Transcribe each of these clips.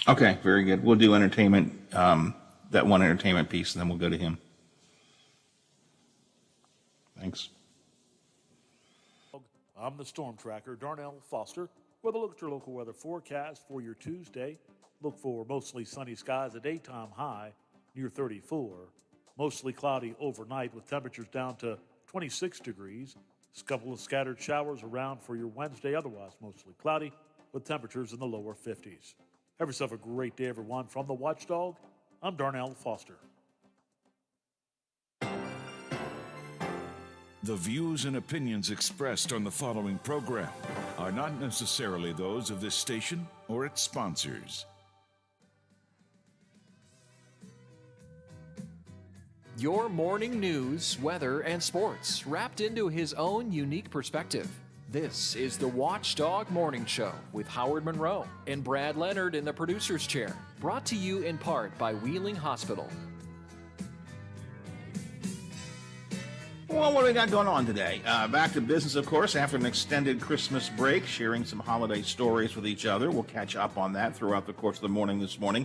Okay, very good. We'll do entertainment, that one entertainment piece, and then we'll go to him. Thanks. I'm the Storm Tracker, Darnell Foster, with a look at your local weather forecast for your Tuesday. Look for mostly sunny skies, a daytime high near 34. Mostly cloudy overnight with temperatures down to 26 degrees. A couple of scattered showers around for your Wednesday, otherwise mostly cloudy with temperatures in the lower 50s. Have yourself a great day, everyone. From the Watchdog, I'm Darnell Foster. The views and opinions expressed on the following program are not necessarily those of this station or its sponsors. Your morning news, weather, and sports wrapped into his own unique perspective. This is the Watchdog Morning Show with Howard Monroe and Brad Leonard in the producer's chair. Brought to you in part by Wheeling Hospital. Well, what do we got going on today? Back to business, of course, after an extended Christmas break, sharing some holiday stories with each other. We'll catch up on that throughout the course of the morning this morning.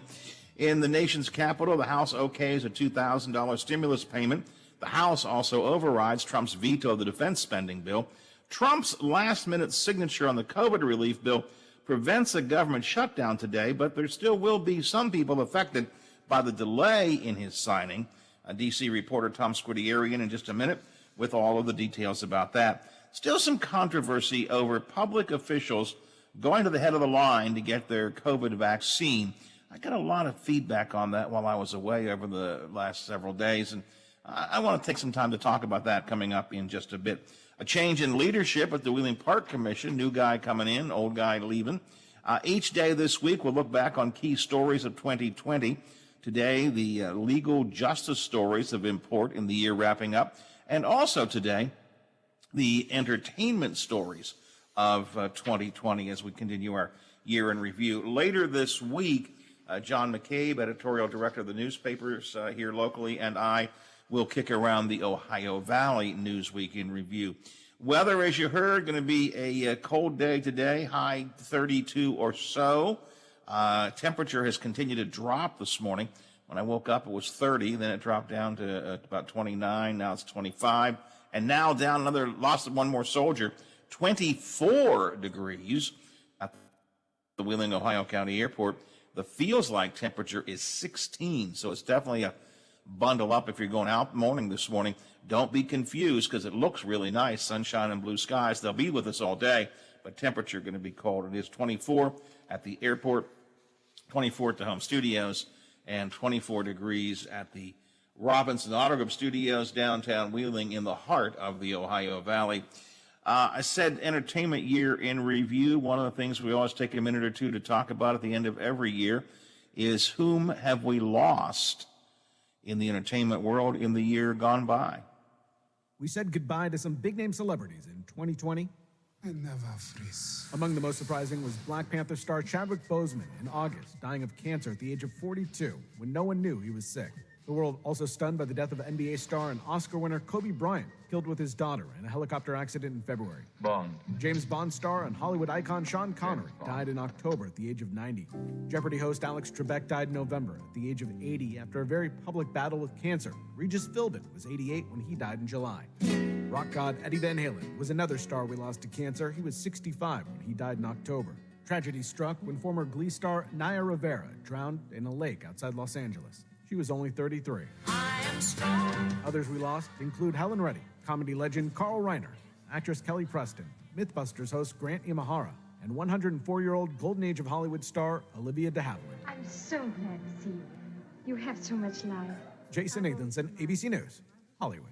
In the nation's capital, the House okays a $2,000 stimulus payment. The House also overrides Trump's veto of the defense spending bill. Trump's last-minute signature on the COVID relief bill prevents a government shutdown today, but there still will be some people affected by the delay in his signing. D.C. reporter Tom Squitieri in just a minute with all of the details about that. Still some controversy over public officials going to the head of the line to get their COVID vaccine. I got a lot of feedback on that while I was away over the last several days, and I want to take some time to talk about that coming up in just a bit. A change in leadership at the Wheeling Park Commission, new guy coming in, old guy leaving. Each day this week, we'll look back on key stories of 2020. Today, the legal justice stories of import in the year wrapping up. And also today, the entertainment stories of 2020 as we continue our year in review. Later this week, John McCabe, editorial director of the newspapers here locally, and I will kick around the Ohio Valley News Week in review. Weather, as you heard, going to be a cold day today, high 32 or so. Temperature has continued to drop this morning. When I woke up, it was 30. Then it dropped down to about 29. Now it's 25. And now down lost one more soldier, 24 degrees at the Wheeling, Ohio County Airport. The feels-like temperature is 16, so it's definitely a bundle up if you're going out morning this morning. Don't be confused because it looks really nice, sunshine and blue skies. They'll be with us all day, but temperature going to be cold. It is 24 at the airport, 24 at the home studios, and 24 degrees at the Robinson Auto Group Studios downtown Wheeling in the heart of the Ohio Valley. I said entertainment year in review. One of the things we always take a minute or two to talk about at the end of every year is whom have we lost in the entertainment world in the year gone by. We said goodbye to some big-name celebrities in 2020. I never freeze. Among the most surprising was Black Panther star Chadwick Boseman in August, dying of cancer at the age of 42 when no one knew he was sick. The world also stunned by the death of NBA star and Oscar winner Kobe Bryant, killed with his daughter in a helicopter accident in February. Bond. James Bond star and Hollywood icon Sean Connery died in October at the age of 90. Jeopardy host Alex Trebek died in November at the age of 80 after a very public battle with cancer. Regis Philbin was 88 when he died in July. Rock god Eddie Van Halen was another star we lost to cancer. He was 65 when he died in October. Tragedy struck when former Glee star Naya Rivera drowned in a lake outside Los Angeles. She was only 33. I am strong. Others we lost include Helen Reddy, comedy legend Carl Reiner, actress Kelly Preston, Mythbusters host Grant Imahara, and 104-year-old Golden Age of Hollywood star Olivia de Havilland. I'm so glad to see you. You have so much life. Jason Nathanson, ABC News, Hollywood.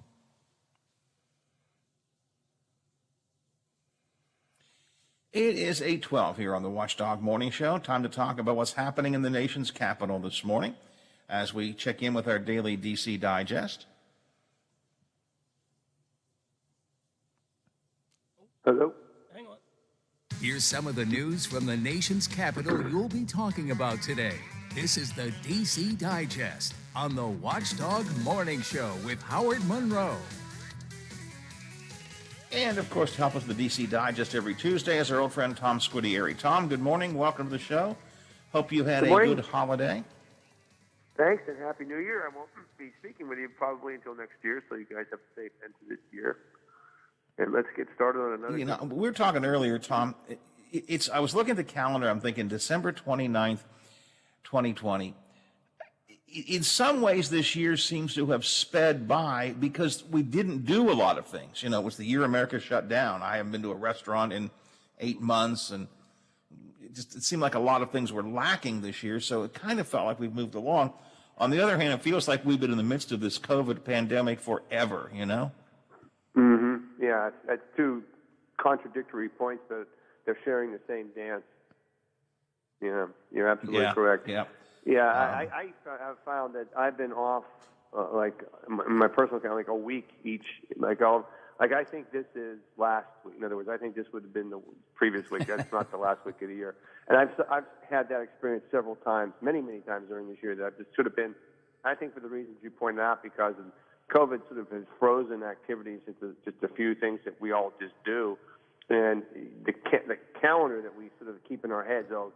It is 8:12 here on the Watchdog Morning Show. Time to talk about what's happening in the nation's capital this morning as we check in with our daily DC Digest. Hello. Hang on. Here's some of the news from the nation's capital you'll be talking about today. This is the DC Digest on the Watchdog Morning Show with Howard Monroe. And, of course, to help us with the DC Digest every Tuesday is our old friend Tom Squitieri. Tom, good morning. Welcome to the show. Hope you had Good a morning. good holiday. Thanks, and Happy New Year. I won't be speaking with you probably until next year, so you guys have a safe end to this year. And let's get started on another. You know, we were talking earlier, Tom. I was looking at the calendar. I'm thinking December 29th, 2020. In some ways, this year seems to have sped by because we didn't do a lot of things. You know, it was the year America shut down. I haven't been to a restaurant in 8 months, and it seemed like a lot of things were lacking this year, so it kind of felt like we've moved along. On the other hand, it feels like we've been in the midst of this COVID pandemic forever, you know? Mm-hmm. Yeah, that's two contradictory points, but they're sharing the same dance. Yeah, you're absolutely correct. Yeah. Yeah, I have found that I've been off, like my personal account, like a week each. I think this is last week. In other words, I think this would have been the previous week. That's not the last week of the year. And I've had that experience several times, many times during this year. That I've just sort of been, I think, for the reasons you pointed out, because of COVID, sort of has frozen activities into just a few things that we all just do, and the calendar that we sort of keep in our heads. Oh,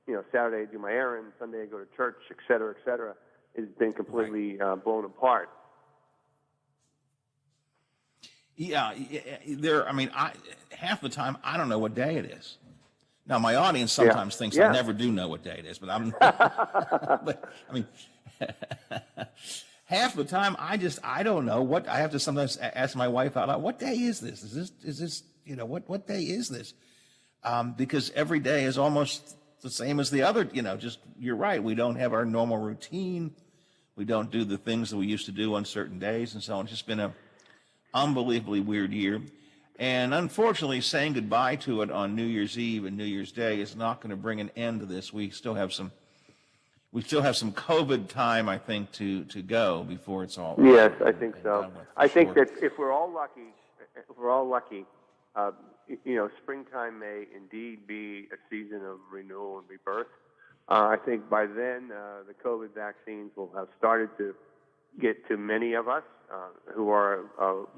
you know, Saturday I do my errands, Sunday I go to church, et cetera, has been completely blown apart. Yeah, half the time I don't know what day it is. Now my audience sometimes thinks I never do know what day it is, but I'm. But I mean, half the time I don't know what. I have to sometimes ask my wife out loud, what day is this? Is this you know, what day is this? Because every day is almost the same as the other. You know, just you're right. We don't have our normal routine. We don't do the things that we used to do on certain days, and so on. It's just been a unbelievably weird year. And unfortunately, saying goodbye to it on New Year's Eve and New Year's Day is not going to bring an end to this. We still have some COVID time, I think, to go before it's all. Yes, I think so. I think that if we're all lucky, you know, springtime may indeed be a season of renewal and rebirth. I think by then the COVID vaccines will have started to get to many of us who are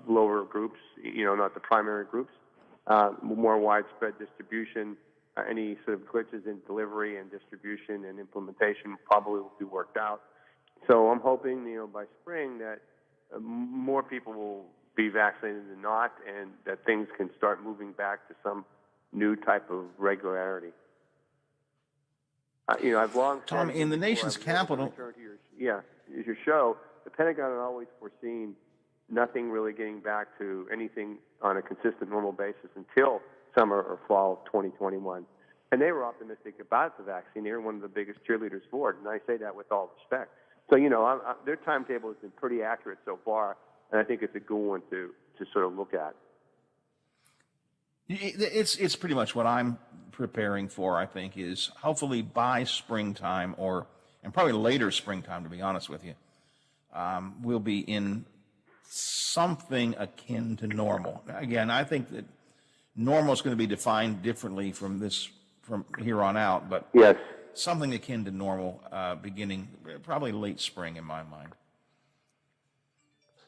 lower groups, you know, not the primary groups, more widespread distribution. Any sort of glitches in delivery and distribution and implementation probably will be worked out. So I'm hoping, you know, by spring that more people will be vaccinated than not, and that things can start moving back to some new type of regularity. You know, I've long Tom, in the nation's capital. Your show. The Pentagon had always foreseen nothing really getting back to anything on a consistent, normal basis until summer or fall of 2021. And they were optimistic about the vaccine. They were one of the biggest cheerleaders for it, and I say that with all respect. So, you know, their timetable has been pretty accurate so far, and I think it's a good one to sort of look at. It's pretty much what I'm preparing for, I think, is hopefully by springtime and probably later springtime, to be honest with you, we'll be in something akin to normal. Again, I think that normal is going to be defined differently from here on out, but yes, something akin to normal beginning probably late spring in my mind.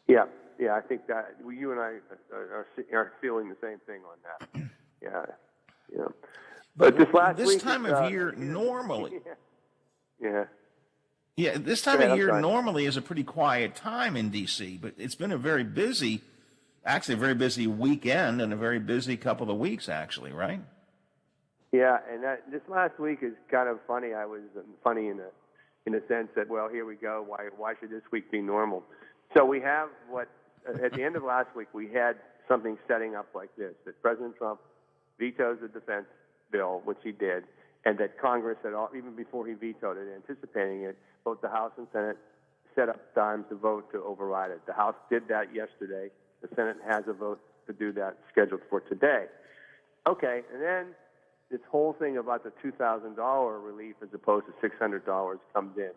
Yeah, I think that you and I are feeling the same thing on that. Yeah. But this last week, time of year normally. Yeah. Yeah, this time of year normally is a pretty quiet time in D.C., but it's been a very busy weekend and a very busy couple of weeks, actually, right? Yeah, and this last week is kind of funny. I was funny in a sense that, well, here we go. Why should this week be normal? So we have at the end of last week, we had something setting up like this, that President Trump vetoes the defense bill, which he did, and that Congress had, even before he vetoed it, anticipating it, both the House and Senate set up times to vote to override it. The House did that yesterday. The Senate has a vote to do that scheduled for today. Okay, and then this whole thing about the $2,000 relief as opposed to $600 comes in,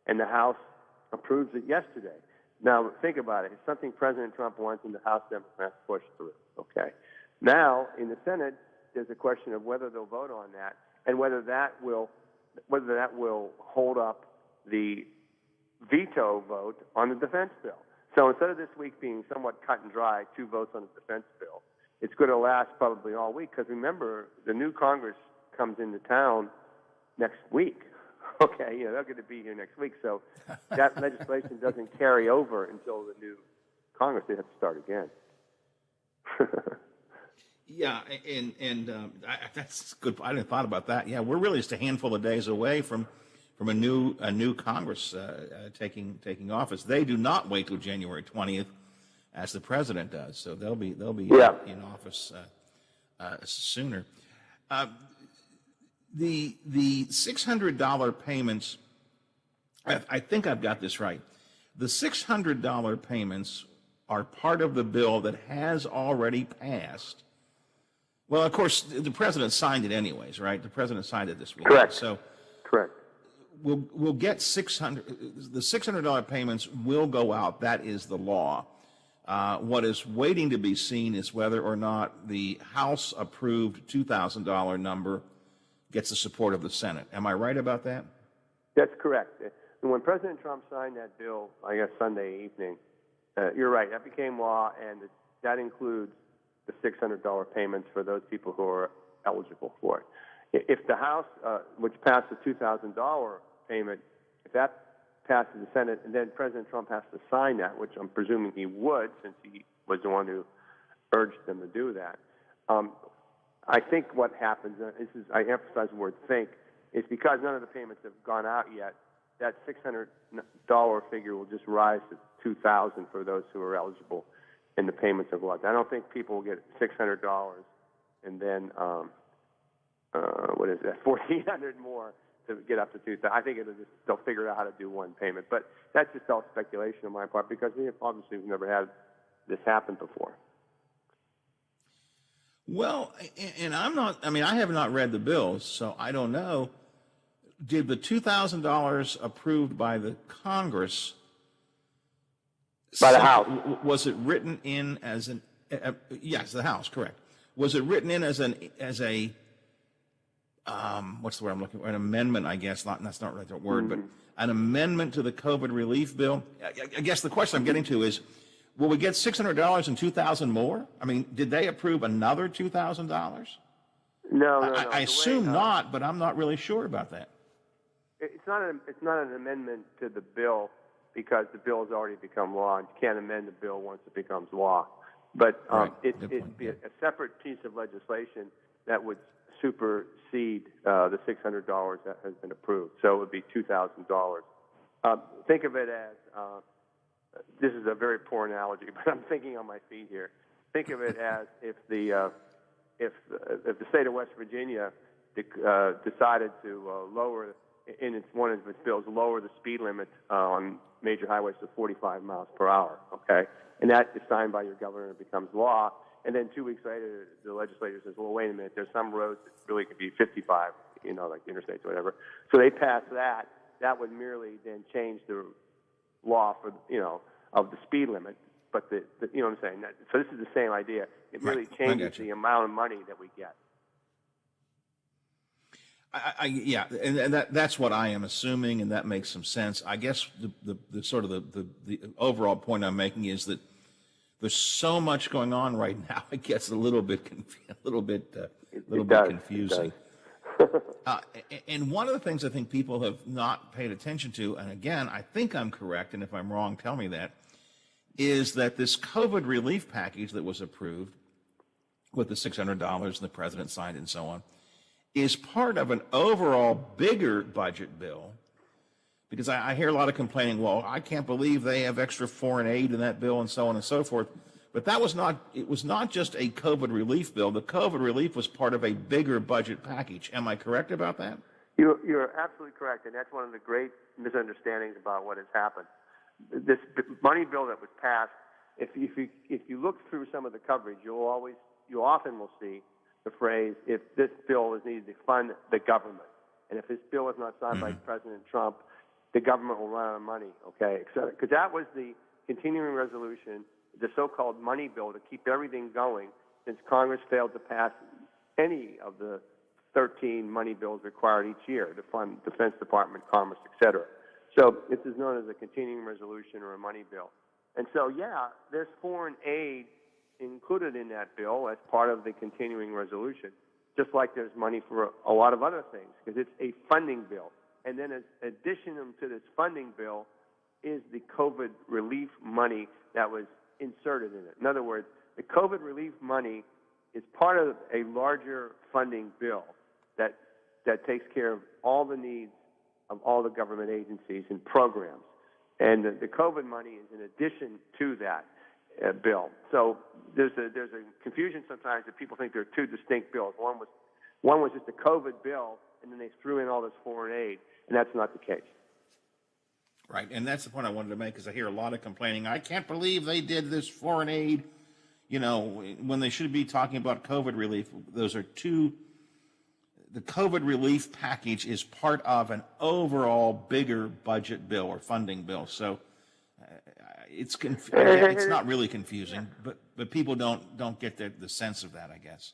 and the House approves it yesterday. Now, think about it. It's something President Trump wants, and the House Democrats push through. Okay. Now, in the Senate, there's a question of whether they'll vote on that, and whether that will hold up the veto vote on the defense bill. So instead of this week being somewhat cut and dry, 2 votes on the defense bill, it's going to last probably all week, because remember, the new Congress comes into town next week. Okay, they're going to be here next week, so that legislation doesn't carry over until the new Congress. They have to start again. Yeah, and that's good. I didn't thought about that. Yeah, we're really just a handful of days away from a new Congress taking office. They do not wait till January 20th, as the president does. So they'll be in office sooner. The $600 payments. I think I've got this right. The $600 payments are part of the bill that has already passed. Well, of course, the president signed it anyways, right? The president signed it this week. Correct. So, correct. We'll get the $600 payments will go out. That is the law. What is waiting to be seen is whether or not the House approved $2,000 number gets the support of the Senate. Am I right about that? That's correct. When President Trump signed that bill, I guess Sunday evening, you're right. That became law, and that includes the $600 payments for those people who are eligible for it. If the House, which passed the $2,000 payment, if that passes the Senate, and then President Trump has to sign that, which I'm presuming he would, since he was the one who urged them to do that. I think what happens, I emphasize the word think, is because none of the payments have gone out yet, that $600 figure will just rise to $2,000 for those who are eligible, and the payments have lost. I don't think people will get $600 and then what is that, $1,400 more to get up to $2,000. I think they'll figure out how to do one payment, but that's just all speculation on my part because we've never had this happen before. Well, and I have not read the bills, so I don't know. Did the $2,000 approved by the Congress? By the House. Was it written in as an? Yes, the House, correct. Was it written in as a? What's the word I'm looking for? An amendment, I guess. That's not really the word, but an amendment to the COVID relief bill. I guess the question I'm getting to is, will we get $600 and $2,000 more? I mean, did they approve another $2,000? No. I assume not, but I'm not really sure about that. It's not an amendment to the bill because the bill has already become law, and you can't amend the bill once it becomes law. But it'd be a separate piece of legislation that would supersede the $600 that has been approved. So it would be $2,000. Think of it as this is a very poor analogy, but I'm thinking on my feet here. Think of it as if the state of West Virginia decided to lower, in one of its bills, lower the speed limit on major highways to 45 miles per hour. Okay, and that is signed by your governor and becomes law. And then 2 weeks later, the legislature says, "Well, wait a minute. There's some roads that really could be 55, like interstates or whatever." So they pass that. That would merely then change the law for of the speed limit, but you know what I'm saying. So this is the same idea. It really changes the amount of money that we get. And that's what I am assuming, and that makes some sense. I guess the sort of the overall point I'm making is that there's so much going on right now. It gets a little bit confusing. And one of the things I think people have not paid attention to, and again, I think I'm correct, and if I'm wrong, tell me that, is that this COVID relief package that was approved with the $600 and the president signed and so on is part of an overall bigger budget bill. Because I hear a lot of complaining, well, I can't believe they have extra foreign aid in that bill and so on and so forth. But it was not just a COVID relief bill. The COVID relief was part of a bigger budget package. Am I correct about that? You're absolutely correct, and that's one of the great misunderstandings about what has happened. This money bill that was passed, if you look through some of the coverage, you often will see the phrase, if this bill is needed to fund the government. And if this bill is not signed by President Trump, the government will run out of money, okay? Because that was the continuing resolution, the so-called money bill to keep everything going since Congress failed to pass any of the 13 money bills required each year to fund Defense Department, Commerce, et cetera. So this is known as a continuing resolution or a money bill. And so, there's foreign aid included in that bill as part of the continuing resolution. just like there's money for a lot of other things, because it's a funding bill. And then in addition to this funding bill is the COVID relief money that was inserted in it. In other words, the COVID relief money is part of a larger funding bill that takes care of all the needs of all the government agencies and programs. And the COVID money is in addition to that bill. So there's a confusion sometimes that people think there are two distinct bills. One was just a COVID bill, and then they threw in all this foreign aid, and that's not the case. Right, and that's the point I wanted to make, because I hear a lot of complaining. I can't believe they did this foreign aid, when they should be talking about COVID relief. Those are two. The COVID relief package is part of an overall bigger budget bill or funding bill. So it's not really confusing, but people don't get the sense of that, I guess.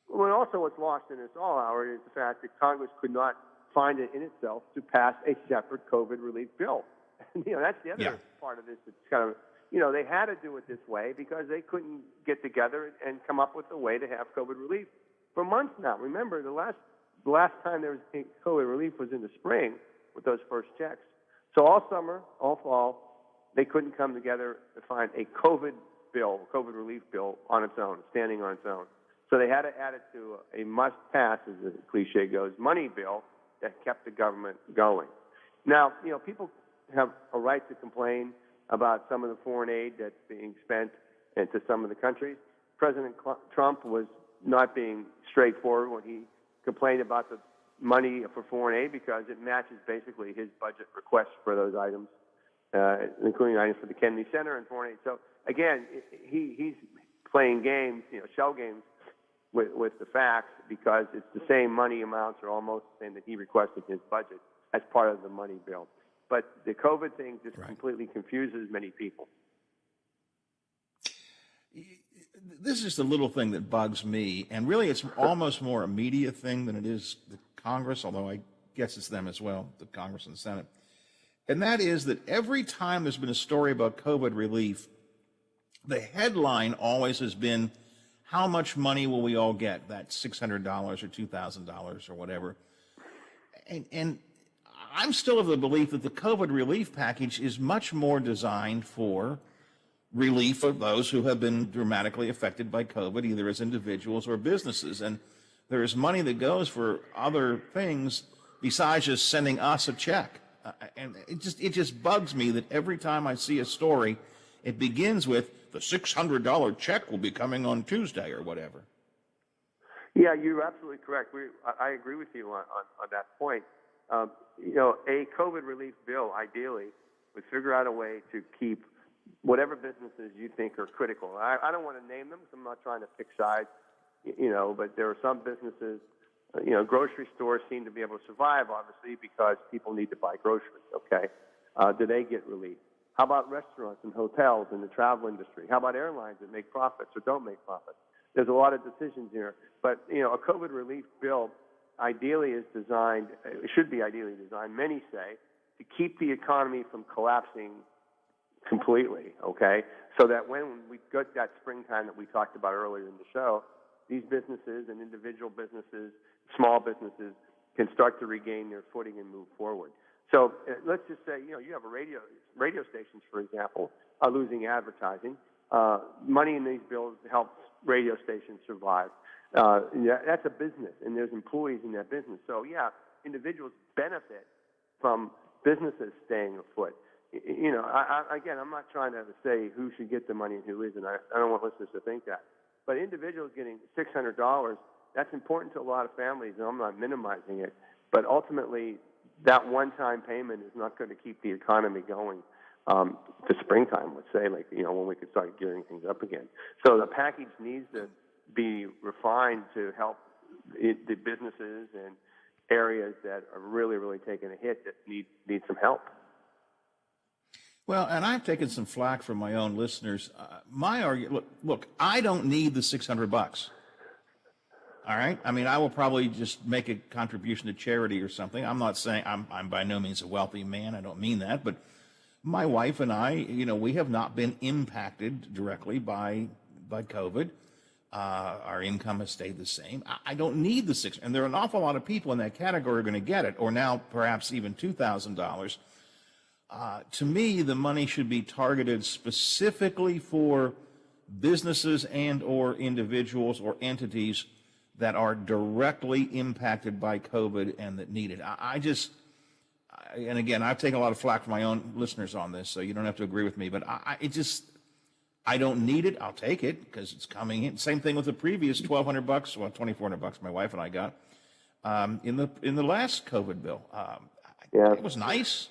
Well, also what's lost in this all, Howard, is the fact that Congress could not find it in itself to pass a separate COVID relief bill. That's the other part of this. It's kind of, they had to do it this way because they couldn't get together and come up with a way to have COVID relief for months now. Remember, the last time there was COVID relief was in the spring with those first checks. So all summer, all fall, they couldn't come together to find a COVID relief bill on its own, standing on its own. So they had to add it to a must-pass, as the cliche goes, money bill that kept the government going. Now, people have a right to complain about some of the foreign aid that's being spent into some of the countries. President Trump was not being straightforward when he complained about the money for foreign aid, because it matches basically his budget requests for those items, including items for the Kennedy Center and foreign aid. So again, he's playing games, shell games with the facts, because it's the same money amounts, or almost the same, that he requested in his budget as part of the money bill. But the COVID thing just completely confuses many people. This is just a little thing that bugs me, and really it's almost more a media thing than it is the Congress, although I guess it's them as well, the Congress and the Senate. And that is that every time there's been a story about COVID relief, the headline always has been, how much money will we all get? That $600 or $2,000 or whatever. And I'm still of the belief that the COVID relief package is much more designed for relief of those who have been dramatically affected by COVID, either as individuals or businesses. And there is money that goes for other things besides just sending us a check. And it just bugs me that every time I see a story, it begins with, the $600 check will be coming on Tuesday or whatever. Yeah, you're absolutely correct. I agree with you on that point. A COVID relief bill, ideally, would figure out a way to keep whatever businesses you think are critical. I don't want to name them, so I'm not trying to pick sides, but there are some businesses, grocery stores seem to be able to survive, obviously, because people need to buy groceries, okay? Do they get relief? How about restaurants and hotels and the travel industry? How about airlines that make profits or don't make profits? There's a lot of decisions here. But, a COVID relief bill ideally is designed, it should be ideally designed, many say, to keep the economy from collapsing completely, okay? So that when we get that springtime that we talked about earlier in the show, these businesses and individual businesses, small businesses, can start to regain their footing and move forward. So let's just say, you have radio stations, for example, are losing advertising. Money in these bills helps radio stations survive. That's a business, and there's employees in that business. So, individuals benefit from businesses staying afloat. Again, I'm not trying to say who should get the money and who isn't. I don't want listeners to think that. But individuals getting $600, that's important to a lot of families, and I'm not minimizing it. But ultimately, that one-time payment is not going to keep the economy going to springtime, let's say, when we could start gearing things up again. So the package needs to be refined to help the businesses and areas that are really, really taking a hit that need some help. Well, and I've taken some flack from my own listeners. My argument, look, I don't need the $600. All right. I mean, I will probably just make a contribution to charity or something. I'm not saying I'm by no means a wealthy man. I don't mean that. But my wife and I, we have not been impacted directly by COVID. Our income has stayed the same. I don't need the six, and there are an awful lot of people in that category who are going to get it, or now perhaps even $2,000. To me, the money should be targeted specifically for businesses and or individuals or entities that are directly impacted by COVID and that need it. And again, I've taken a lot of flack from my own listeners on this, so you don't have to agree with me, but I don't need it. I'll take it because it's coming in. Same thing with the previous $1,200, well, $2,400 my wife and I got in the last COVID bill. It was nice.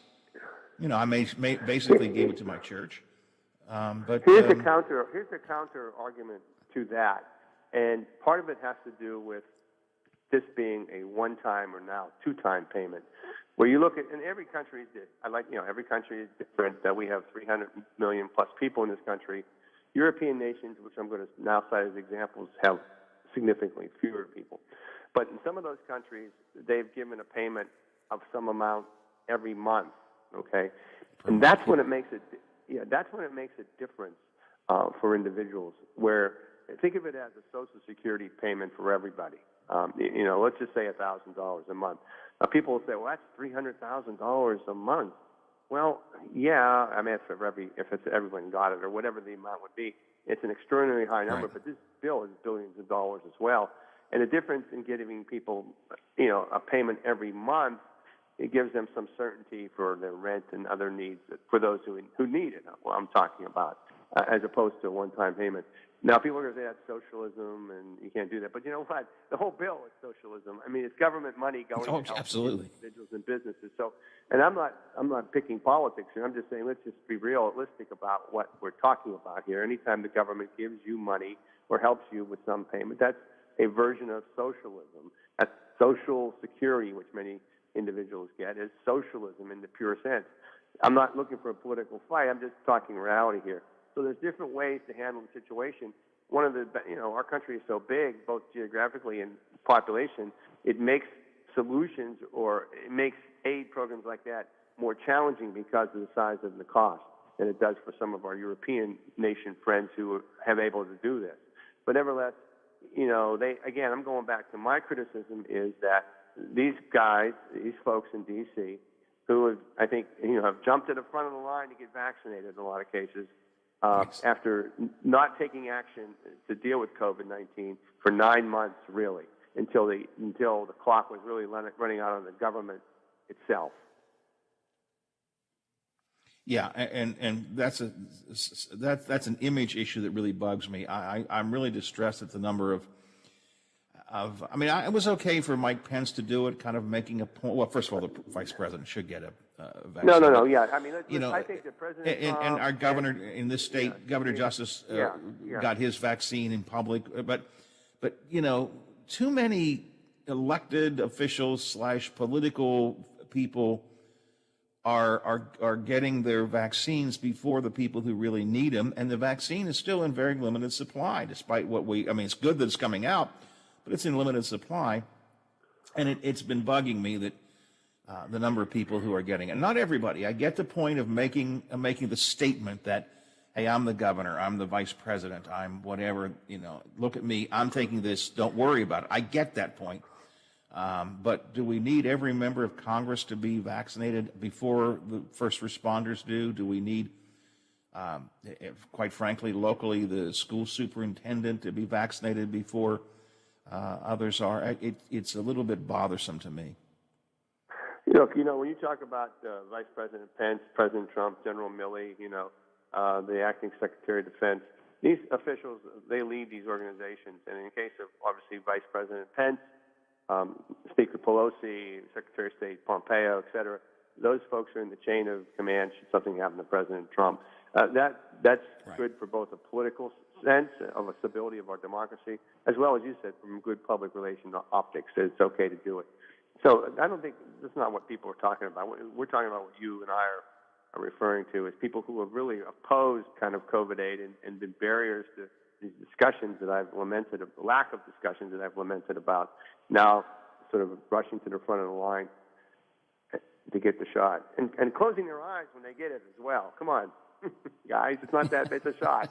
You know, I basically gave it to my church. But here's a counter argument to that, and part of it has to do with this being a one-time or now two-time payment. Where you look at, and every country is every country is different. That we have 300 million plus people in this country. European nations, which I'm going to now cite as examples, have significantly fewer people. But in some of those countries, they've given a payment of some amount every month. Okay, and that's when it makes it. Yeah, that's when it makes a difference for individuals. Where think of it as a Social Security payment for everybody. Let's just say $1,000 a month. Now, people will say, "Well, that's $300,000 a month." Well, yeah, I mean, if everyone got it or whatever the amount would be, it's an extraordinarily high number. Right. But this bill is billions of dollars as well, and the difference in giving people, a payment every month, it gives them some certainty for their rent and other needs for those who need it. Well, I'm talking about as opposed to a one-time payment. Now, people are going to say that's socialism, and you can't do that. But you know what? The whole bill is socialism. I mean, it's government money going to help individuals and businesses. So, and I'm not picking politics here. I'm just saying let's just be realistic about what we're talking about here. Anytime the government gives you money or helps you with some payment, that's a version of socialism. That's social security, which many individuals get, is socialism in the pure sense. I'm not looking for a political fight. I'm just talking reality here. So there's different ways to handle the situation. One of the, our country is so big, both geographically and population, it makes solutions or it makes aid programs like that more challenging because of the size of the cost than it does for some of our European nation friends who have able to do this. But nevertheless, I'm going back to my criticism is that these guys, these folks in D.C., who have, I think, have jumped to the front of the line to get vaccinated in a lot of cases, after not taking action to deal with COVID-19 for 9 months, really, until the clock was really running out on the government itself. Yeah, and that's an image issue that really bugs me. I'm really distressed at the number of. I mean, it was okay for Mike Pence to do it, kind of making a point. Well, first of all, the vice president should get a vaccine. No. Yeah, I mean, I think the president and our governor in this state, Governor Justice, got his vaccine in public. But too many elected officials / political people are getting their vaccines before the people who really need them, and the vaccine is still in very limited supply, despite it's good that it's coming out, but it's in limited supply, and it's been bugging me that the number of people who are getting it. Not everybody. I get the point of making the statement that, hey, I'm the governor, I'm the vice president, I'm whatever, look at me, I'm taking this, don't worry about it. I get that point. But do we need every member of Congress to be vaccinated before the first responders do? Do we need, quite frankly, locally, the school superintendent to be vaccinated before others are? It's a little bit bothersome to me. Look, when you talk about Vice President Pence, President Trump, General Milley, the acting Secretary of Defense, these officials, they lead these organizations. And in case of, obviously, Vice President Pence, Speaker Pelosi, Secretary of State Pompeo, et cetera, those folks are in the chain of command should something happen to President Trump. That's right. Good for both a political sense of a stability of our democracy, as well as you said, from good public relation optics, that it's okay to do it. So I don't think that's not what people are talking about. We're talking about what you and I are referring to as people who have really opposed kind of COVID aid and been barriers to these discussions that I've lamented, lack of discussions that I've lamented about, now sort of rushing to the front of the line to get the shot. And closing their eyes when they get it as well. Come on, guys, it's not that, it's a shot.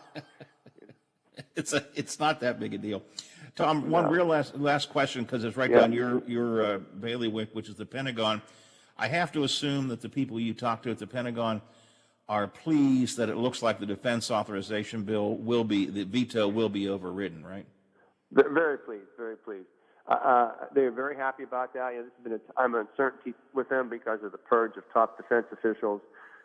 It's not that big a deal. Tom, one real last question, because it's right Yeah. down your bailiwick, which is the Pentagon. I have to assume that the people you talk to at the Pentagon are pleased that it looks like the defense authorization bill the veto will be overridden, right? Very pleased, very pleased. They're very happy about that. This has been a time of uncertainty with them because of the purge of top defense officials.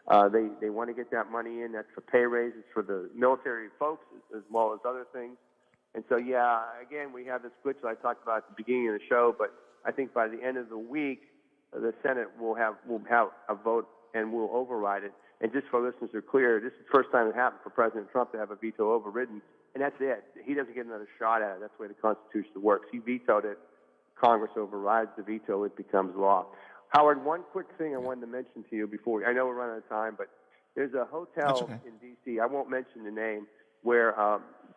They want to get that money in. That's for pay raises for the military folks as well as other things. And so, again, we have this glitch that I talked about at the beginning of the show, but I think by the end of the week, the Senate will have a vote and will override it. And just so listeners are clear, this is the first time it happened for President Trump to have a veto overridden, and that's it. He doesn't get another shot at it. That's the way the Constitution works. He vetoed it. Congress overrides the veto. It becomes law. Howard, one quick thing I wanted to mention to you before. I know we're running out of time, but there's a hotel in D.C., I won't mention the name, where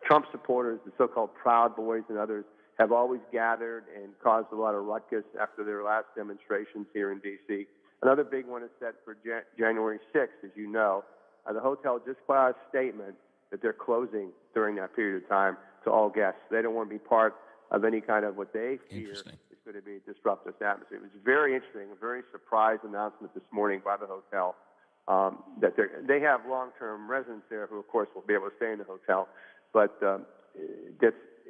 Trump supporters, the so-called Proud Boys and others, have always gathered and caused a lot of ruckus after their last demonstrations here in D.C. Another big one is set for January 6th, as you know. The hotel just put out a statement that they're closing during that period of time to all guests. They don't want to be part of any kind of what they fear is going to be a disruptive atmosphere. It was very interesting, a very surprise announcement this morning by the hotel that they have long-term residents there who, of course, will be able to stay in the hotel. But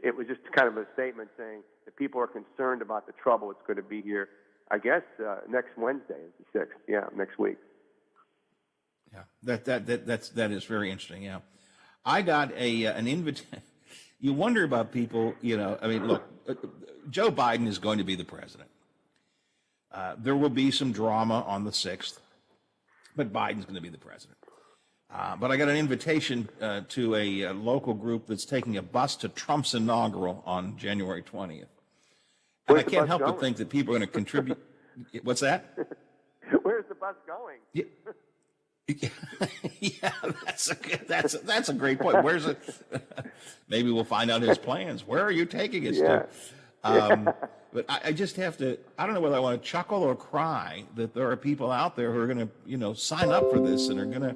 it was just kind of a statement saying that people are concerned about the trouble it's going to be here. I guess next Wednesday is the 6th. Yeah, next week. Yeah, that is very interesting. Yeah, I got an invitation. You wonder about people. I mean, look, Joe Biden is going to be the president. There will be some drama on the 6th, but Biden's going to be the president. But I got an invitation to a local group that's taking a bus to Trump's inaugural on January 20th. And I can't help but think that people are going to contribute. What's that? Where's the bus going? Yeah, that's a great point. Where's it? Maybe we'll find out his plans. Where are you taking us to? But I just have to. I don't know whether I want to chuckle or cry that there are people out there who are going to, sign up for this and are going to,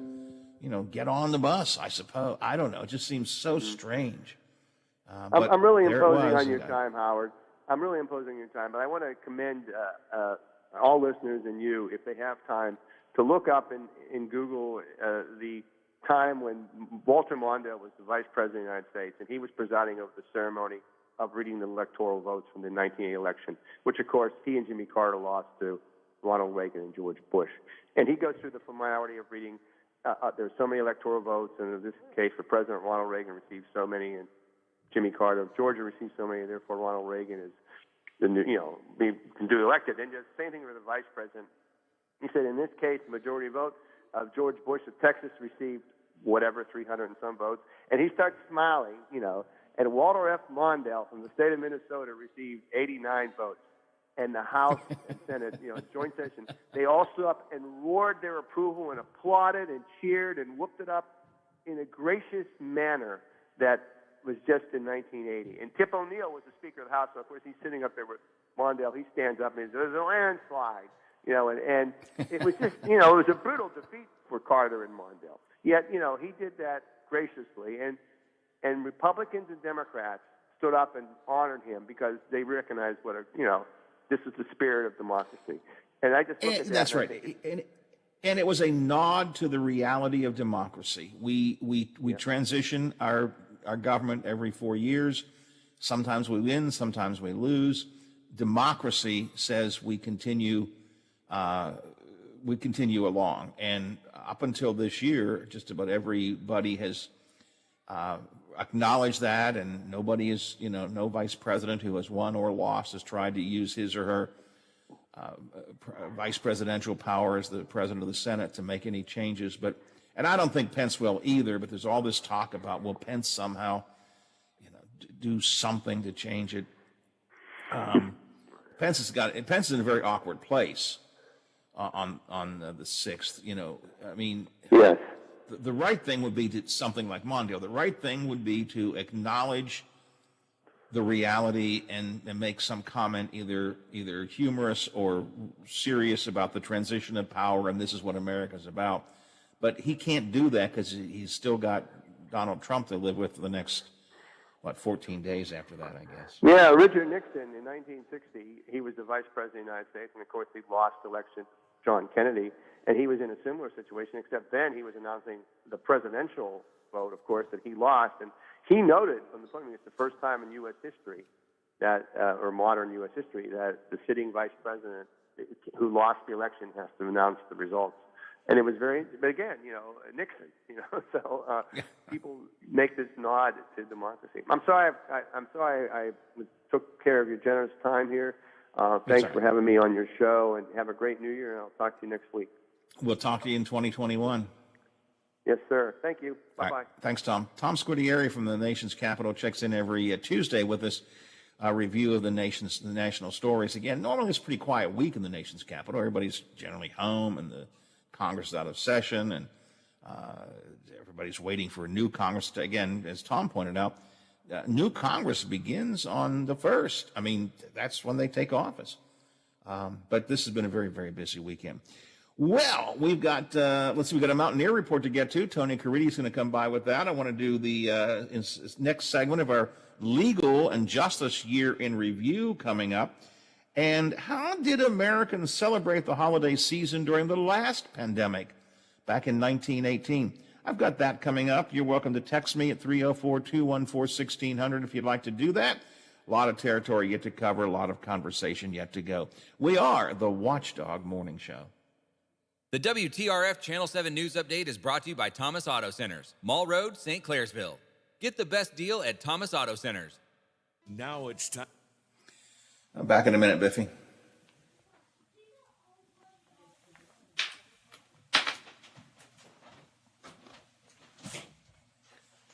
get on the bus. I suppose. I don't know. It just seems so strange. I'm really imposing on your time, Howard. I'm really imposing your time, but I want to commend all listeners and you, if they have time, to look up in Google the time when Walter Mondale was the Vice President of the United States, and he was presiding over the ceremony of reading the electoral votes from the 1980 election, which, of course, he and Jimmy Carter lost to Ronald Reagan and George Bush. And he goes through the formality of reading, there's so many electoral votes, and in this case, for President Ronald Reagan received so many, and Jimmy Carter of Georgia received so many, and therefore Ronald Reagan is the new, be elected. And just same thing with the vice president. He said, in this case, the majority vote of George Bush of Texas received whatever, 300 and some votes. And he starts smiling, and Walter F. Mondale from the state of Minnesota received 89 votes. And the House and Senate, joint session, they all stood up and roared their approval and applauded and cheered and whooped it up in a gracious manner that was just in 1980. And Tip O'Neill was the Speaker of the House, so of course he's sitting up there with Mondale. He stands up and he says, "There's a landslide," and it was just, it was a brutal defeat for Carter and Mondale. Yet, he did that graciously, and Republicans and Democrats stood up and honored him because they recognized what this is the spirit of democracy. And I just look at that. That's right. And it was a nod to the reality of democracy. We transition our government every 4 years. Sometimes we win, sometimes we lose. Democracy says we continue along. And up until this year, just about everybody has acknowledged that, and nobody is, no vice president who has won or lost has tried to use his or her vice presidential power as the president of the Senate to make any changes. And I don't think Pence will either, but there's all this talk about, will Pence somehow, do something to change it? Pence is in a very awkward place on the 6th. I mean, yes. The right thing would be to something like Mondale. The right thing would be to acknowledge the reality and make some comment, either humorous or serious, about the transition of power, and this is what America's about. But he can't do that because he's still got Donald Trump to live with for the next 14 days after that, I guess. Yeah, Richard Nixon in 1960, he was the vice president of the United States, and of course he lost election to John Kennedy, and he was in a similar situation, except then he was announcing the presidential vote, of course, that he lost, and he noted from the podium it's the first time in U.S. history that, or modern U.S. history, that the sitting vice president who lost the election has to announce the results. And it was very, but again, Nixon, so people make this nod to democracy. I'm sorry I took care of your generous time here. Thanks for having me on your show, and have a great New Year, and I'll talk to you next week. We'll talk to you in 2021. Yes, sir. Thank you. Bye-bye. Right. Thanks, Tom. Tom Squitieri from the nation's capital checks in every Tuesday with us. Review of the national stories. Again, normally it's a pretty quiet week in the nation's capital. Everybody's generally home, and the Congress is out of session, and everybody's waiting for a new Congress. Again, as Tom pointed out, new Congress begins on the 1st. I mean, that's when they take office. But this has been a very, very busy weekend. Well, we've got, we've got a Mountaineer report to get to. Tony Caridi is going to come by with that. I want to do the next segment of our Legal and Justice Year in Review coming up. And how did Americans celebrate the holiday season during the last pandemic back in 1918? I've got that coming up. You're welcome to text me at 304-214-1600 if you'd like to do that. A lot of territory yet to cover, a lot of conversation yet to go. We are the Watchdog Morning Show. The WTRF Channel 7 News Update is brought to you by Thomas Auto Centers, Mall Road, St. Clairsville. Get the best deal at Thomas Auto Centers. Now it's time. I'm back in a minute, Biffy.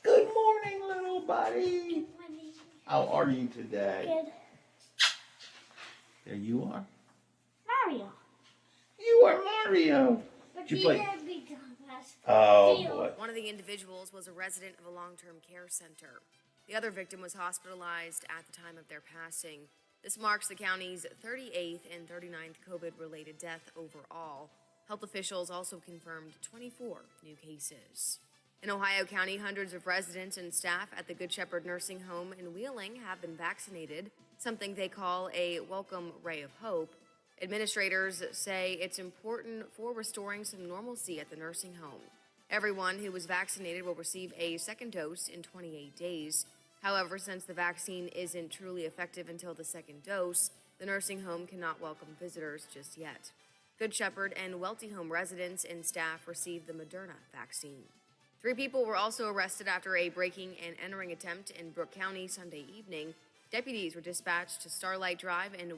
Good morning, little buddy. How are you today? Good. There you are. Mario. You are Mario. But Did you play? Oh, boy. One of the individuals was a resident of a long-term care center. The other victim was hospitalized at the time of their passing. This marks the county's 38th and 39th COVID-related death overall. Health officials also confirmed 24 new cases. In Ohio County, hundreds of residents and staff at the Good Shepherd Nursing Home in Wheeling have been vaccinated, something they call a welcome ray of hope. Administrators say it's important for restoring some normalcy at the nursing home. Everyone who was vaccinated will receive a second dose in 28 days. However, since the vaccine isn't truly effective until the second dose, the nursing home cannot welcome visitors just yet. Good Shepherd and Welty Home residents and staff received the Moderna vaccine. 3 people were also arrested after a breaking and entering attempt in Brooke County Sunday evening. Deputies were dispatched to Starlight Drive and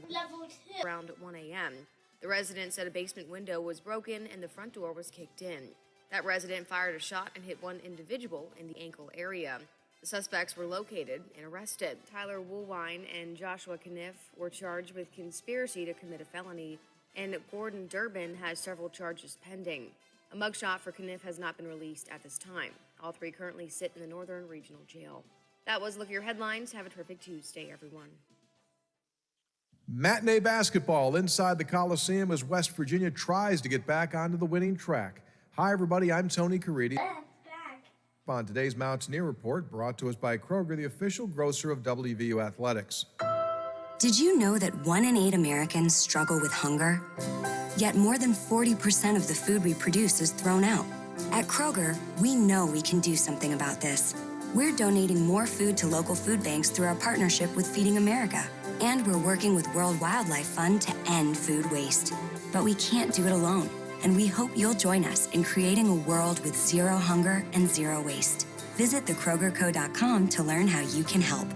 around 1 a.m. The resident said a basement window was broken and the front door was kicked in. That resident fired a shot and hit one individual in the ankle area. The suspects were located and arrested. Tyler Woolwine and Joshua Kniff were charged with conspiracy to commit a felony, and Gordon Durbin has several charges pending. A mugshot for Kniff has not been released at this time. All 3 currently sit in the Northern Regional Jail. That was Look at Your Headlines. Have a terrific Tuesday, everyone. Matinee basketball inside the Coliseum as West Virginia tries to get back onto the winning track. Hi, everybody. I'm Tony Caridi. On today's Mountaineer Report, brought to us by Kroger, the official grocer of WVU Athletics. Did you know that 1 in 8 Americans struggle with hunger? Yet more than 40% of the food we produce is thrown out. At Kroger, we know we can do something about this. We're donating more food to local food banks through our partnership with Feeding America. And we're working with World Wildlife Fund to end food waste. But we can't do it alone. And we hope you'll join us in creating a world with zero hunger and zero waste. Visit thekrogerco.com to learn how you can help.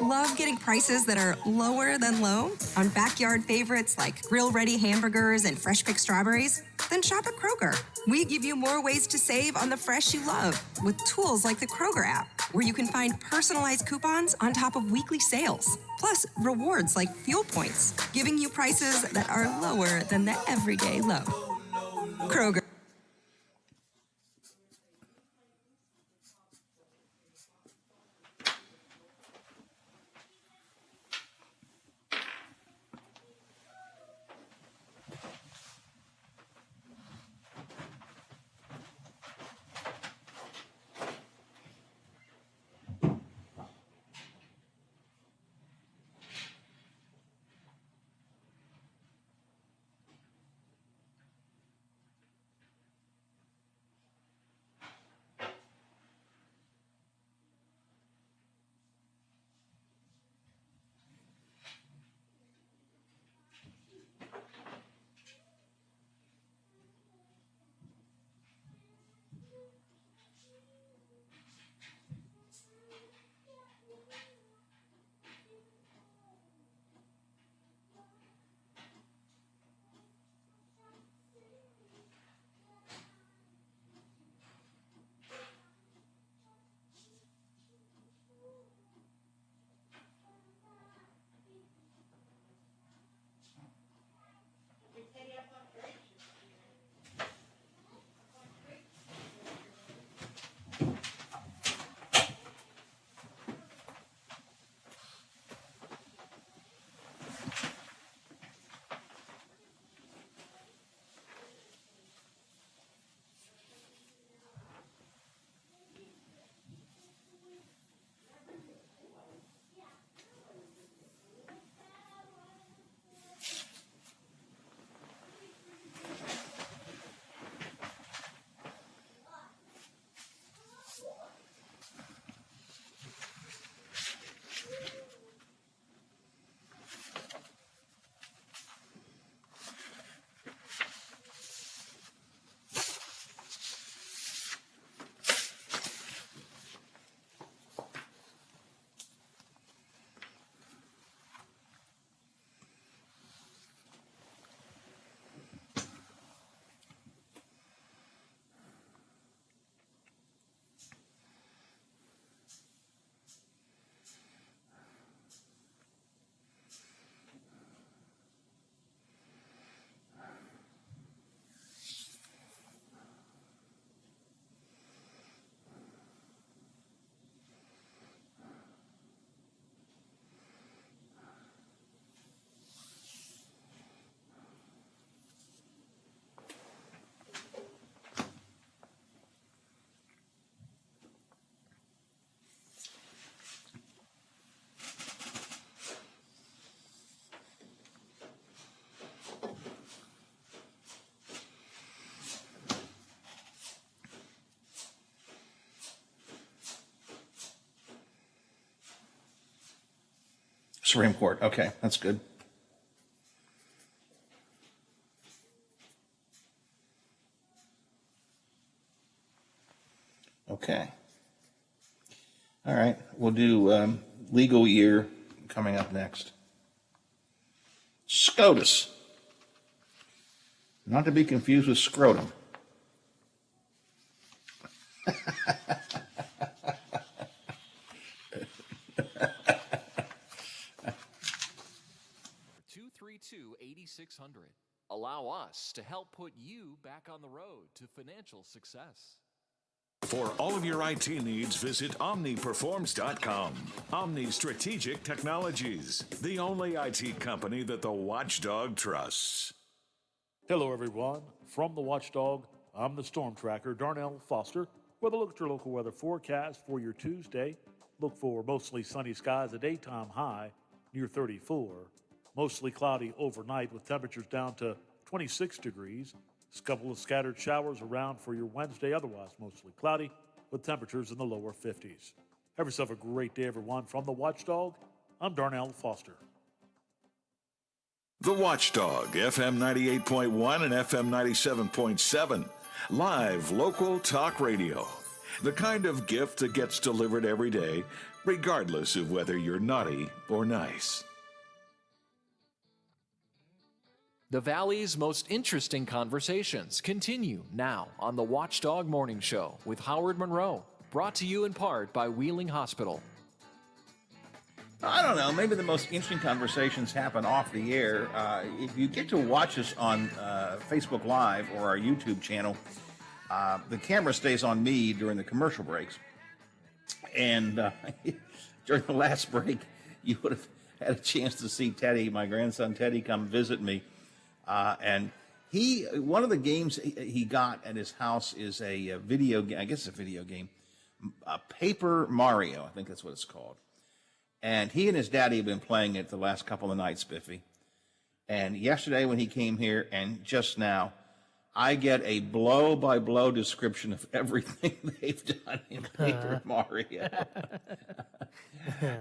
Love getting prices that are lower than low on backyard favorites like grill-ready hamburgers and fresh-picked strawberries? Then shop at Kroger. We give you more ways to save on the fresh you love with tools like the Kroger app, where you can find personalized coupons on top of weekly sales, plus rewards like fuel points, giving you prices that are lower than the everyday low. Kroger. Supreme Court. Okay, that's good. Okay. All right, we'll do legal year coming up next. SCOTUS. Not to be confused with scrotum. $232-8600. Allow us to help put you back on the road to financial success. For all of your IT needs, visit OmniPerforms.com. Omni Strategic Technologies, the only IT company that the Watchdog trusts. Hello, everyone. From the Watchdog, I'm the Storm Tracker, Darnell Foster. With a look at your local weather forecast for your Tuesday. Look for mostly sunny skies, a daytime high near 34. Mostly cloudy overnight with temperatures down to 26 degrees. A couple of scattered showers around for your Wednesday, otherwise mostly cloudy with temperatures in the lower 50s. Have yourself a great day, everyone. From the Watchdog, I'm Darnell Foster. The Watchdog, FM 98.1 and FM 97.7. Live local talk radio. The kind of gift that gets delivered every day, regardless of whether you're naughty or nice. The Valley's most interesting conversations continue now on the Watchdog Morning Show with Howard Monroe, brought to you in part by Wheeling Hospital. I don't know. Maybe the most interesting conversations happen off the air. If you get to watch us on Facebook Live or our YouTube channel, the camera stays on me during the commercial breaks. And during the last break, you would have had a chance to see Teddy, my grandson Teddy, come visit me. And one of the games he got at his house is a video game. I guess it's a video game, Paper Mario. I think that's what it's called. And he and his daddy have been playing it the last couple of nights, Biffy. And yesterday when he came here, and just now, I get a blow-by-blow description of everything they've done in Paper Mario.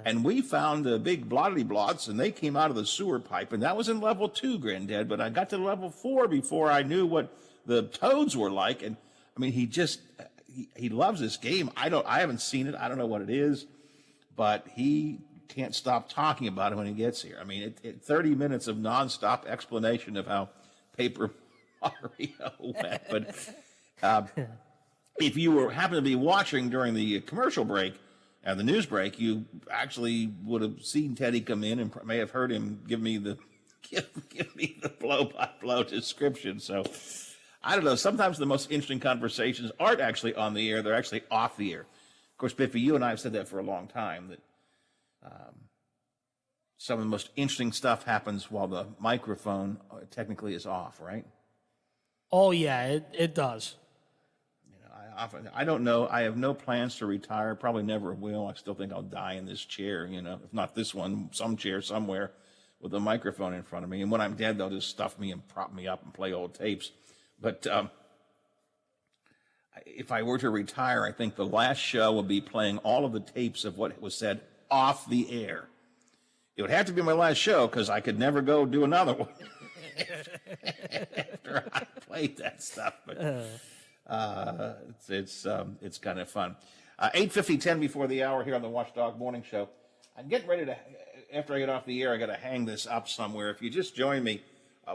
And we found the big blottity-blots, and they came out of the sewer pipe, and that was in level 2, Granddad. But I got to level 4 before I knew what the toads were like. And, I mean, he loves this game. I haven't seen it. I don't know what it is. But he can't stop talking about it when he gets here. I mean, 30 minutes of nonstop explanation of how Paper Mario went. But if you happen to be watching during the commercial break, the news break, you actually would have seen Teddy come in and may have heard him give me the blow-by-blow description. So I don't know. Sometimes the most interesting conversations aren't actually on the air; they're actually off the air. Of course, Biffy, you and I have said that for a long time, that some of the most interesting stuff happens while the microphone technically is off, right? Oh, yeah, it does. I don't know. I have no plans to retire. Probably never will. I still think I'll die in this chair, if not this one, some chair somewhere with a microphone in front of me. And when I'm dead, they'll just stuff me and prop me up and play old tapes. But if I were to retire, I think the last show would be playing all of the tapes of what was said off the air. It would have to be my last show because I could never go do another one after I played that stuff. But it's kind of fun. 8:50, 10 before the hour here on the Watchdog Morning Show. I'm getting ready to, after I get off the air, I got to hang this up somewhere. If you just join me,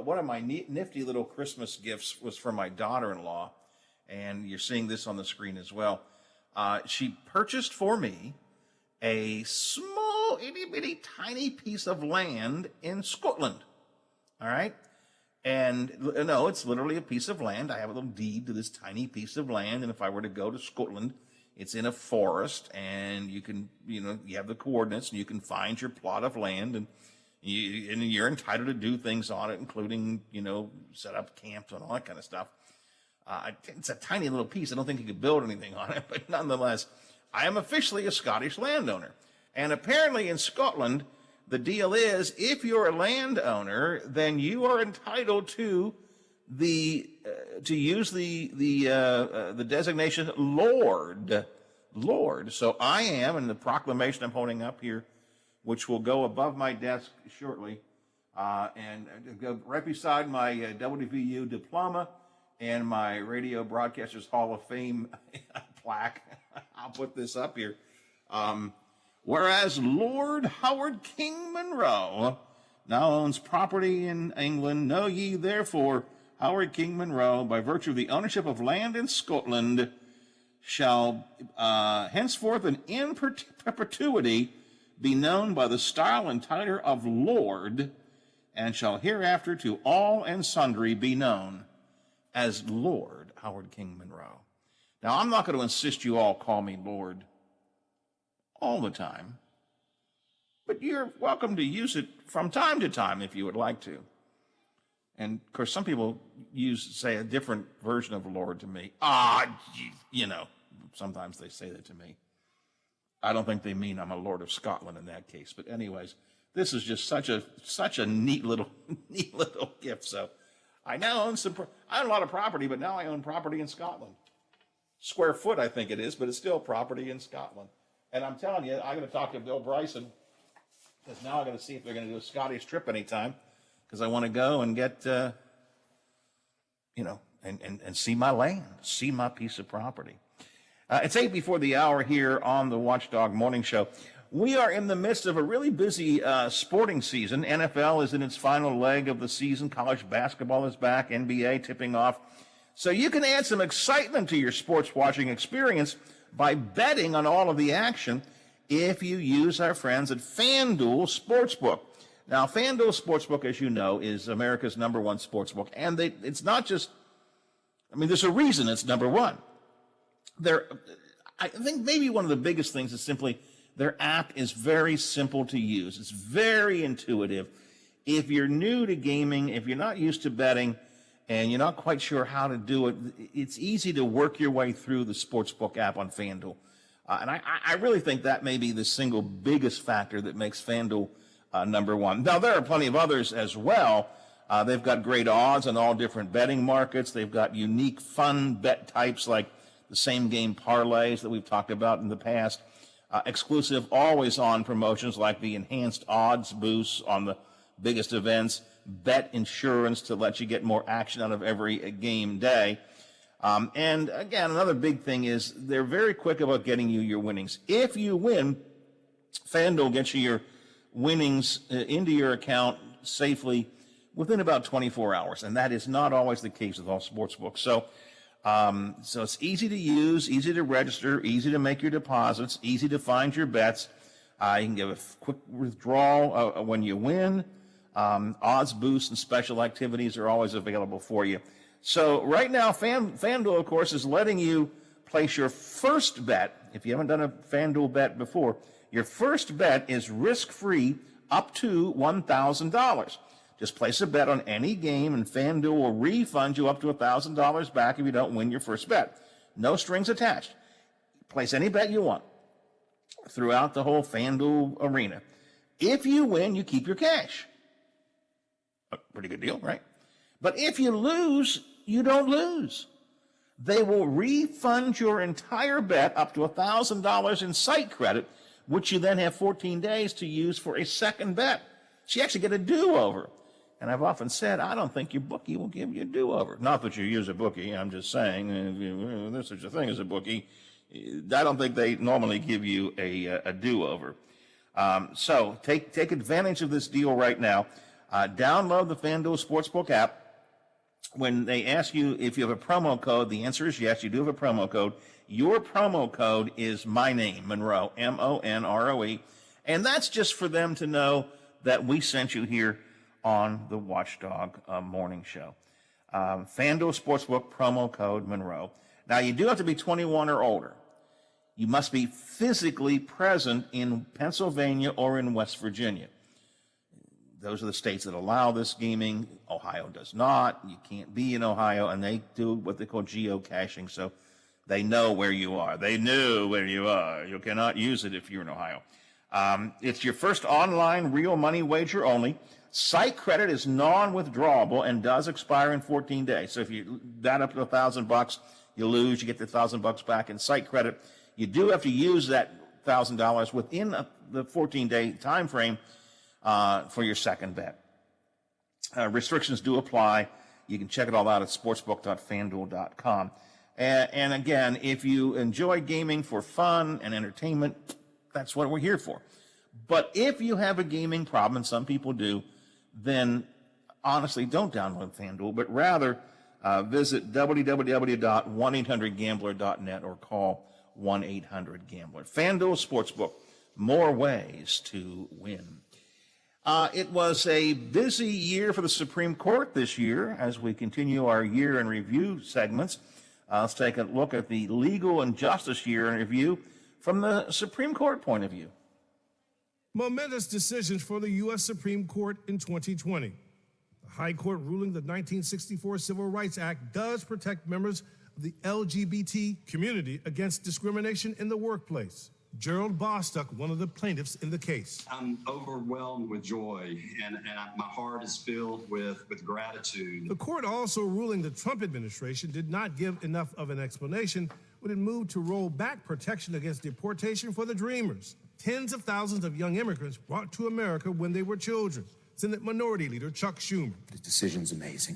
one of my nifty little Christmas gifts was for my daughter-in-law. And you're seeing this on the screen as well. She purchased for me a small, itty-bitty, tiny piece of land in Scotland. All right? And no, it's literally a piece of land. I have a little deed to this tiny piece of land. And if I were to go to Scotland, it's in a forest. And you can, you have the coordinates and you can find your plot of land. And you're entitled to do things on it, including, set up camps and all that kind of stuff. It's a tiny little piece. I don't think you could build anything on it, but nonetheless, I am officially a Scottish landowner. And apparently in Scotland, the deal is if you're a landowner, then you are entitled to use the designation Lord. Lord. So I am, and the proclamation I'm holding up here which will go above my desk shortly, and go right beside my WVU diploma and my Radio Broadcasters Hall of Fame plaque. I'll put this up here. Whereas Lord Howard King Monroe now owns property in England, know ye therefore Howard King Monroe, by virtue of the ownership of land in Scotland, shall henceforth and in perpetuity be known by the style and title of Lord, and shall hereafter to all and sundry be known as Lord Howard King Monroe. Now, I'm not going to insist you all call me Lord all the time, but you're welcome to use it from time to time if you would like to. And, of course, some people say a different version of Lord to me. Sometimes they say that to me. I don't think they mean I'm a Lord of Scotland in that case. But anyways, this is just such a neat little gift. So I now own I own a lot of property, but now I own property in Scotland. Square foot, I think it is, but it's still property in Scotland. And I'm telling you, I'm going to talk to Bill Bryson, because now I'm going to see if they're going to do a Scottish trip anytime, because I want to go and get, and see my land, see my piece of property. It's 8 before the hour here on the Watchdog Morning Show. We are in the midst of a really busy sporting season. NFL is in its final leg of the season. College basketball is back. NBA tipping off. So you can add some excitement to your sports watching experience by betting on all of the action if you use our friends at FanDuel Sportsbook. Now, FanDuel Sportsbook, as you know, is America's #1 sportsbook. And it's not just, there's a reason it's number one. I think maybe one of the biggest things is simply their app is very simple to use. It's very intuitive. If you're new to gaming, if you're not used to betting, and you're not quite sure how to do it, it's easy to work your way through the Sportsbook app on FanDuel. And I really think that may be the single biggest factor that makes FanDuel number one. Now, there are plenty of others as well. They've got great odds on all different betting markets. They've got unique, fun bet types like the same game parlays that we've talked about in the past. Exclusive, always-on promotions like the enhanced odds boosts on the biggest events, bet insurance to let you get more action out of every game day. And again, another big thing is they're very quick about getting you your winnings. If you win, FanDuel gets you your winnings into your account safely within about 24 hours, and that is not always the case with all sportsbooks. So it's easy to use, easy to register, easy to make your deposits, easy to find your bets. You can give a quick withdrawal when you win. Odds boosts and special activities are always available for you. So right now, FanDuel, of course, is letting you place your first bet. If you haven't done a FanDuel bet before, your first bet is risk-free up to $1,000. Just place a bet on any game, and FanDuel will refund you up to $1,000 back if you don't win your first bet. No strings attached. Place any bet you want throughout the whole FanDuel arena. If you win, you keep your cash. A pretty good deal, right? But if you lose, you don't lose. They will refund your entire bet up to $1,000 in site credit, which you then have 14 days to use for a second bet. So you actually get a do-over. And I've often said, I don't think your bookie will give you a do-over. Not that you use a bookie, I'm just saying, there's such a thing as a bookie. I don't think they normally give you a do-over. So take advantage of this deal right now. Download the FanDuel Sportsbook app. When they ask you if you have a promo code, the answer is yes, you do have a promo code. Your promo code is my name, Monroe, M-O-N-R-O-E. And that's just for them to know that we sent you here on the Watchdog Morning Show. FanDuel Sportsbook, promo code Monroe. Now, you do have to be 21 or older. You must be physically present in Pennsylvania or in West Virginia. Those are the states that allow this gaming. Ohio does not. You can't be in Ohio, and they do what they call geocaching, so they know where you are. They know where you are. You cannot use it if you're in Ohio. It's your first online real money wager only. Site credit is non-withdrawable and does expire in 14 days. So if you bet up to $1,000, you lose, you get the $1,000 back in site credit. You do have to use that $100,000 within the 14-day time frame for your second bet. Restrictions do apply. You can check it all out at sportsbook.fanduel.com. And again, if you enjoy gaming for fun and entertainment, that's what we're here for. But if you have a gaming problem, and some people do, then honestly, don't download FanDuel, but rather visit www.1800gambler.net or call 1-800-GAMBLER. FanDuel Sportsbook, more ways to win. It was a busy year for the Supreme Court this year as we continue our year in review segments. Let's take a look at the legal and justice year in review from the Supreme Court point of view. Momentous decisions for the U.S. Supreme Court in 2020. The High Court ruling the 1964 Civil Rights Act does protect members of the LGBT community against discrimination in the workplace. Gerald Bostock, one of the plaintiffs in the case. I'm overwhelmed with joy, and my heart is filled with gratitude. The court also ruling the Trump administration did not give enough of an explanation when it moved to roll back protection against deportation for the Dreamers, tens of thousands of young immigrants brought to America when they were children. Senate Minority Leader Chuck Schumer. The decision's amazing.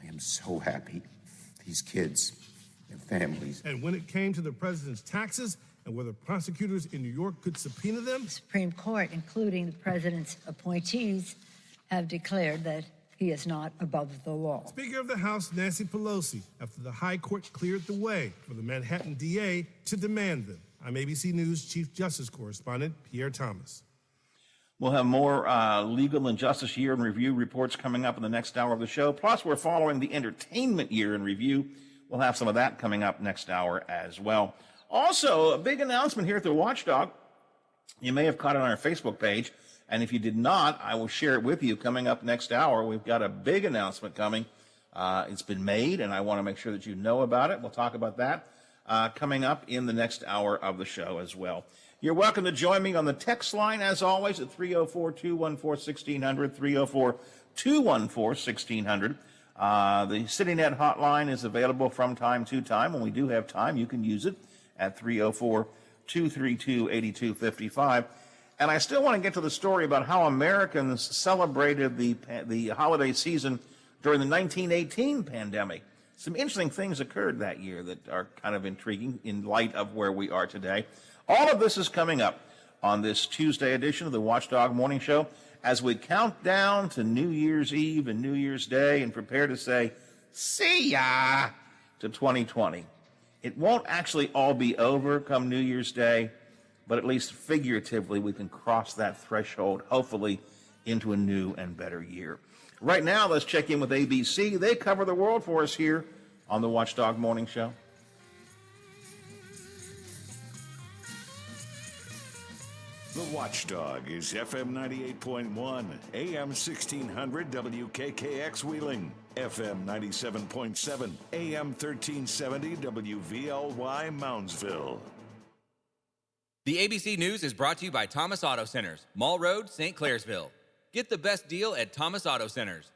I am so happy. These kids, their families. And when it came to the president's taxes, and whether prosecutors in New York could subpoena them? The Supreme Court, including the president's appointees, have declared that he is not above the law. Speaker of the House Nancy Pelosi, after the High Court cleared the way for the Manhattan DA to demand them. I'm ABC News Chief Justice Correspondent Pierre Thomas. We'll have more legal and justice year in review reports coming up in the next hour of the show. Plus, we're following the entertainment year in review. We'll have some of that coming up next hour as well. Also, a big announcement here at the Watchdog. You may have caught it on our Facebook page, and if you did not, I will share it with you coming up next hour. We've got a big announcement coming. It's been made, and I want to make sure that you know about it. We'll talk about that coming up in the next hour of the show as well. You're welcome to join me on the text line, as always, at 304-214-1600, 304-214-1600. The CityNet hotline is available from time to time. When we do have time, you can use it at 304-232-8255. And I still want to get to the story about how Americans celebrated the holiday season during the 1918 pandemic. Some interesting things occurred that year that are kind of intriguing in light of where we are today. All of this is coming up on this Tuesday edition of the Watchdog Morning Show as we count down to New Year's Eve and New Year's Day and prepare to say, see ya, to 2020. It won't actually all be over come New Year's Day, but at least figuratively we can cross that threshold, hopefully, into a new and better year. Right now, let's check in with ABC. They cover the world for us here on the Watchdog Morning Show. The Watchdog is FM 98.1, AM 1600 WKKX Wheeling, FM 97.7, AM 1370 WVLY Moundsville. The ABC News is brought to you by Thomas Auto Centers, Mall Road, St. Clairsville. Get the best deal at Thomas Auto Centers.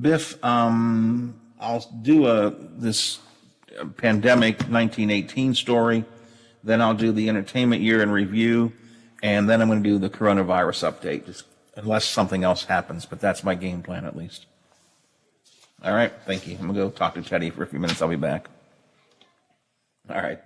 Biff, I'll do this pandemic 1918 story, then I'll do the entertainment year in review, and then I'm going to do the coronavirus update, just unless something else happens, but that's my game plan at least. All right, thank you. I'm going to go talk to Teddy for a few minutes. I'll be back. All right.